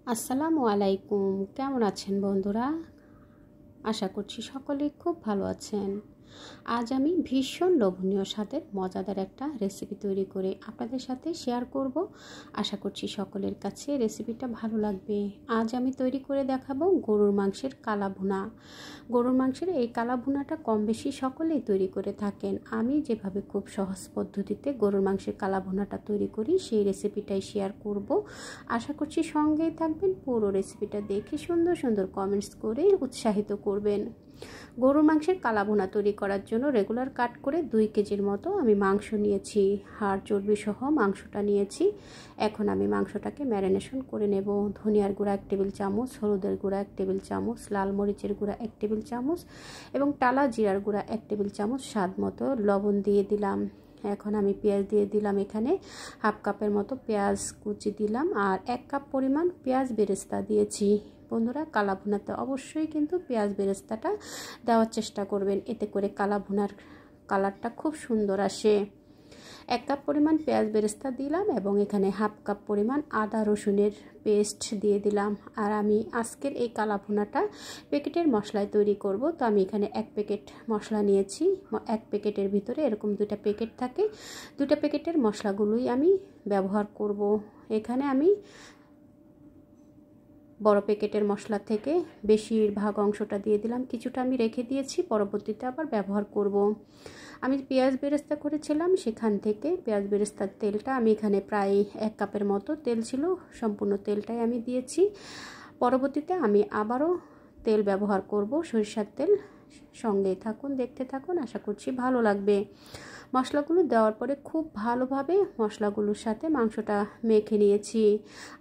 আসসালামু আলাইকুম। কেমন আছেন বন্ধুরা? আশা করছি সকলেই খুব ভালো আছেন। আজ আমি ভীষণ লোভনীয় স্বাদের মজাদার একটা রেসিপি তৈরি করে আপনাদের সাথে শেয়ার করব। আশা করছি সকলের কাছে রেসিপিটা ভালো লাগবে। আজ আমি তৈরি করে দেখাবো গরুর মাংসের কালা ভুনা। গরুর মাংসের এই কালা ভুনাটা কম বেশি সকলেই তৈরি করে থাকেন। আমি যেভাবে খুব সহজ পদ্ধতিতে গরুর মাংসের কালা ভুনাটা তৈরি করি সেই রেসিপিটাই শেয়ার করব। আশা করছি সঙ্গেই থাকবেন, পুরো রেসিপিটা দেখে সুন্দর সুন্দর কমেন্টস করে উৎসাহিত করবেন। গরুর মাংসের কালা ভুনা তৈরি করার জন্য রেগুলার কাট করে 2 কেজির মতো আমি মাংস নিয়েছি। হাড় চর্বি সহ মাংসটা নিয়েছি। এখন আমি মাংসটাকে ম্যারিনেশন করে নেব। ধনিয়ার গুঁড়া 1 টেবিল চামচ, হলুদের গুঁড়া 1 টেবিল চামচ, লাল মরিচের গুঁড়া 1 টেবিল চামচ এবং টালা জিরার গুঁড়া 1 টেবিল চামচ, স্বাদ মতো লবণ দিয়ে দিলাম। এখন আমি পেঁয়াজ দিয়ে দিলাম, এখানে হাফ কাপের মতো পেঁয়াজ কুচি দিলাম আর 1 কাপ পরিমাণ পেঁয়াজ বেরেস্তা দিয়েছি। বন্ধুরা, কালা ভুনাতে অবশ্যই কিন্তু পেঁয়াজ বেরেস্তাটা দেওয়ার চেষ্টা করবেন, এতে করে কালা ভুনার কালারটা খুব সুন্দর আসে। 1 কাপ পরিমাণ পেঁয়াজ বেরেস্তা দিলাম এবং এখানে হাফ কাপ পরিমাণ আদা রসুনের পেস্ট দিয়ে দিলাম। আর আমি আজকের এই কালা ভুনাটা প্যাকেটের মশলায় তৈরি করব, তো আমি এখানে 1 প্যাকেট মশলা নিয়েছি। 1 প্যাকেটের ভিতরে এরকম 2টা প্যাকেট থাকে, 2টা প্যাকেটের মশলাগুলোই আমি ব্যবহার করব। এখানে আমি বড় প্যাকেটের মশলা থেকে বেশিরভাগ অংশটা দিয়ে দিলাম, কিছুটা আমি রেখে দিয়েছি, পরবর্তীতে আবার ব্যবহার করব। আমি পেঁয়াজ বেরেস্তা করেছিলাম, সেখান থেকে পেঁয়াজ বেরেস্তার তেলটা আমি এখানে প্রায় 1 কাপের মতো তেল ছিল, সম্পূর্ণ তেলটাই আমি দিয়েছি। পরবর্তীতে আমি আবারও তেল ব্যবহার করব, সরিষার তেল। সঙ্গে থাকুন, দেখতে থাকুন, আশা করছি ভালো লাগবে। মশলাগুলো দেওয়ার পরে খুব ভালোভাবে মশলাগুলোর সাথে মাংসটা মেখে নিয়েছি।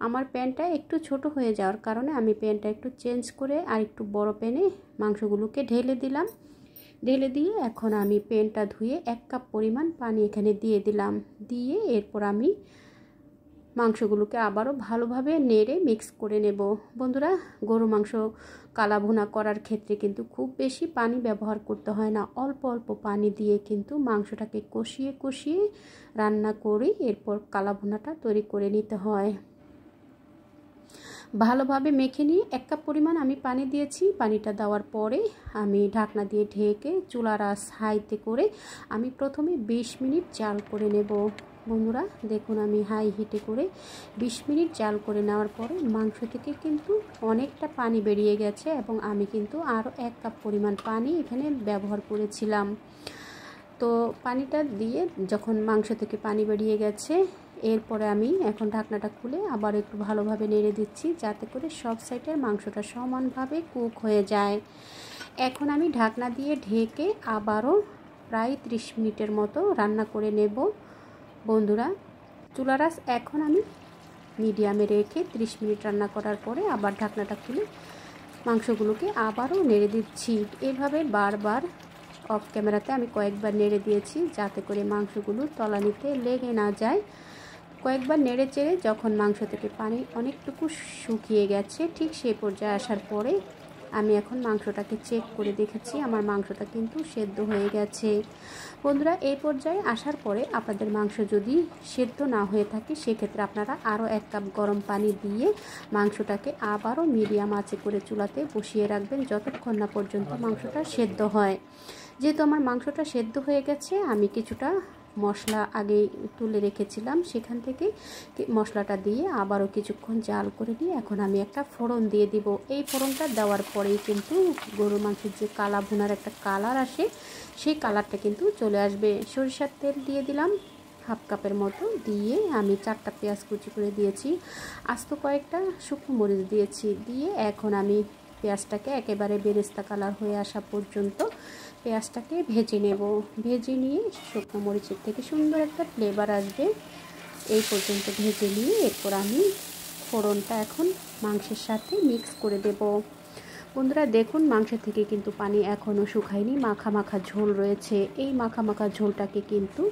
আমার প্যানটা একটু ছোট হয়ে যাওয়ার কারণে আমি প্যানটা একটু চেঞ্জ করে আর একটু বড় প্যানে মাংসগুলোকে ঢেলে দিলাম। ঢেলে দিয়ে এখন আমি প্যানটা ধুয়ে 1 কাপ পরিমাণ পানি এখানে দিয়ে দিলাম। দিয়ে এরপর আমি মাংসগুলোকে আবারও ভালোভাবে নেড়ে মিক্স করে নেব। বন্ধুরা, গরু মাংস কালা ভুনা করার ক্ষেত্রে কিন্তু খুব বেশি পানি ব্যবহার করতে হয় না, অল্প অল্প পানি দিয়ে কিন্তু মাংসটাকে কষিয়ে কষিয়ে রান্না করে এরপর কালা ভুনাটা তৈরি করে নিতে হয়। ভালোভাবে মেখে নিয়ে 1 কাপ পরিমাণ আমি পানি দিয়েছি। পানিটা দেওয়ার পরে আমি ঢাকনা দিয়ে ঢেকে চুলার আঁচ হাইতে করে আমি প্রথমে 20 মিনিট জাল করে নেব। বন্ধুরা দেখুন, আমি হাই হিটে করে 20 মিনিট জাল করে নেওয়ার পরে মাংস থেকে কিন্তু অনেকটা পানি বেরিয়ে গেছে এবং আমি কিন্তু আরও 1 কাপ পরিমাণ পানি এখানে ব্যবহার করেছিলাম। তো পানিটা দিয়ে যখন মাংস থেকে পানি বেরিয়ে গেছে, এরপরে আমি এখন ঢাকনাটা খুলে আবার একটু ভালোভাবে নেড়ে দিচ্ছি, যাতে করে সব সাইডের মাংসটা সমানভাবে কুক হয়ে যায়। এখন আমি ঢাকনা দিয়ে ঢেকে আবারও প্রায় 30 মিনিটের মতো রান্না করে নেব। বন্ধুরা, চুলার আঁচ এখন আমি মিডিয়ামে রেখে 30 মিনিট রান্না করার পরে আবার ঢাকনাটা খুলে মাংসগুলোকে আবারও নেড়ে দিচ্ছি। এভাবে বারবার অফ ক্যামেরাতে আমি কয়েকবার নেড়ে দিয়েছি, যাতে করে মাংসগুলো তলানিতে লেগে না যায়। কয়েকবার নেড়ে চেড়ে যখন মাংস থেকে পানি অনেকটুকু শুকিয়ে গেছে, ঠিক সেই পর্যায়ে আসার পরে আমি এখন মাংসটাকে চেক করে দেখেছি, আমার মাংসটা কিন্তু সেদ্ধ হয়ে গেছে। বন্ধুরা, এই পর্যায়ে আসার পরে আপনাদের মাংস যদি সেদ্ধ না হয়ে থাকে, সেক্ষেত্রে আপনারা আরও 1 কাপ গরম পানি দিয়ে মাংসটাকে আবারও মিডিয়াম আঁচে করে চুলাতে বসিয়ে রাখবেন, যতক্ষণ না পর্যন্ত মাংসটা সেদ্ধ হয়। যেহেতু আমার মাংসটা সেদ্ধ হয়ে গেছে, আমি কিছুটা মশলা আগে তুলে রেখেছিলাম, সেখান থেকে মশলাটা দিয়ে আবারও কিছুক্ষণ জাল করে নিয়ে এখন আমি একটা ফোড়ন দিয়ে দিব। এই ফোড়নটা দেওয়ার পরেই কিন্তু গরুর মাংসের যে কালা ভুনার একটা কালার আসে, সেই কালারটা কিন্তু চলে আসবে। সরিষার তেল দিয়ে দিলাম হাফ কাপের মতো, দিয়ে আমি 4টা পেঁয়াজ কুচি করে দিয়েছি, আস্ত কয়েকটা শুকনো মরিচ দিয়েছি। দিয়ে এখন আমি পেঁয়াজটাকে একেবারে বেরেস্তা কালার হয়ে আসা পর্যন্ত পেঁয়াজটাকে ভেজে নেব। ভেজে নিয়ে শুকনো মরিচের থেকে সুন্দর একটা ফ্লেভার আসবে, এই পর্যন্ত ভেজে নিয়ে এরপর আমি ফোড়নটা এখন মাংসের সাথে মিক্স করে দেব। বন্ধুরা দেখুন, মাংস থেকে কিন্তু পানি এখনও শুকায়নি, মাখা মাখা ঝোল রয়েছে। এই মাখা মাখা ঝোলটাকে কিন্তু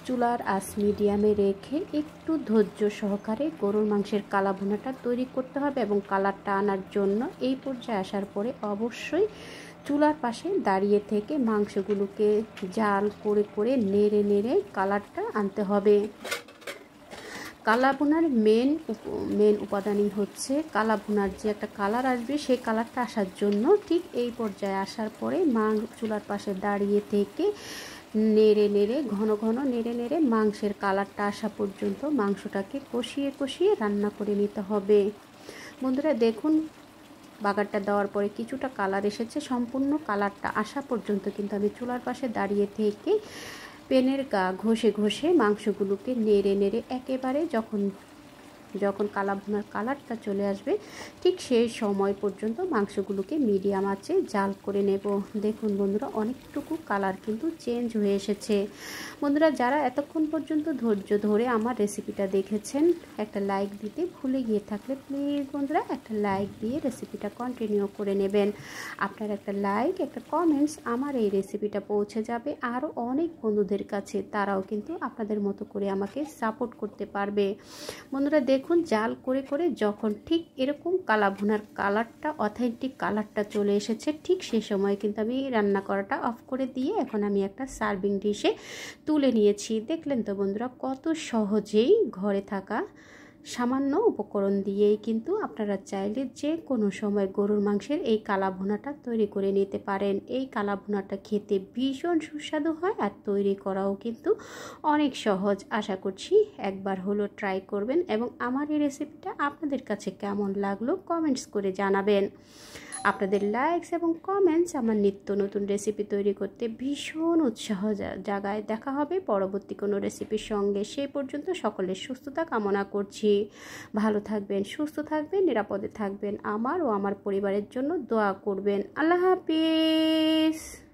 চুলার আঁচ মিডিয়ামে রেখে একটু ধৈর্য সহকারে গরুর মাংসের কালা ভুনাটা তৈরি করতে হবে এবং কালারটা আনার জন্য এই পর্যায়ে আসার পরে অবশ্যই চুলার পাশে দাঁড়িয়ে থেকে মাংসগুলোকে জাল করে করে নেড়ে নেড়ে কালারটা আনতে হবে। কালা ভুনার মেন উপাদানই হচ্ছে কালা ভুনার যে একটা কালার আসবে, সেই কালারটা আসার জন্য ঠিক এই পর্যায়ে আসার পরে চুলার পাশে দাঁড়িয়ে থেকে নেড়ে নেড়ে ঘন ঘন নেড়ে নেড়ে মাংসের কালারটা আসা পর্যন্ত মাংসটাকে কষিয়ে কষিয়ে রান্না করে নিতে হবে। বন্ধুরা দেখুন, বাগারটা দেওয়ার পরে কিছুটা কালার এসেছে, সম্পূর্ণ কালারটা আসা পর্যন্ত কিন্তু আমি চুলার পাশে দাঁড়িয়ে থেকে পেনের গা ঘষে ঘষে মাংসগুলোকে নেড়ে নেড়ে একেবারে যখন কালা ভুনার কালারটা চলে আসবে ঠিক সেই সময় পর্যন্ত মাংসগুলোকে মিডিয়াম আঁচে জাল করে নেব। দেখুন বন্ধুরা, অনেকটুকু কালার কিন্তু চেঞ্জ হয়ে এসেছে। বন্ধুরা যারা এতক্ষণ পর্যন্ত ধৈর্য ধরে আমার রেসিপিটা দেখেছেন, একটা লাইক দিতে ভুলে গিয়ে থাকলে প্লিজ বন্ধুরা একটা লাইক দিয়ে রেসিপিটা কন্টিনিউ করে নেবেন। আপনার একটা লাইক, একটা কমেন্টস আমার এই রেসিপিটা পৌঁছে যাবে আরও অনেক বন্ধুদের কাছে, তারাও কিন্তু আপনাদের মতো করে আমাকে সাপোর্ট করতে পারবে। বন্ধুরা দেখুন, জাল করে করে যখন ঠিক এরকম কালা ভুনার কালারটা, অথেন্টিক কালারটা চলে এসেছে, ঠিক সে সময় কিন্তু আমি রান্না করাটা অফ করে দিয়ে এখন আমি একটা সার্ভিং ডিশে তুলে নিয়েছি। দেখলেন তো বন্ধুরা, কত সহজেই ঘরে থাকা সামান্য উপকরণ দিয়েই কিন্তু আপনারা চাইলে যে কোনো সময় গরুর মাংসের এই কালা ভুনাটা তৈরি করে নিতে পারেন। এই কালা ভুনাটা খেতে ভীষণ সুস্বাদু হয় আর তৈরি করাও কিন্তু অনেক সহজ। আশা করছি একবার হলো ট্রাই করবেন এবং আমার এই রেসিপিটা আপনাদের কাছে কেমন লাগলো কমেন্টস করে জানাবেন। আপনাদের লাইকস এবং কমেন্টস আমার নিত্য নতুন রেসিপি তৈরি করতে ভীষণ উৎসাহ জাগায়। দেখা হবে পরবর্তী কোনো রেসিপির সঙ্গে। সেই পর্যন্ত সকলের সুস্থতা কামনা করছি। ভালো থাকবেন, সুস্থ থাকবেন, নিরাপদে থাকবেন। আমার ও আমার পরিবারের জন্য দোয়া করবেন। আল্লাহ হাফিজ।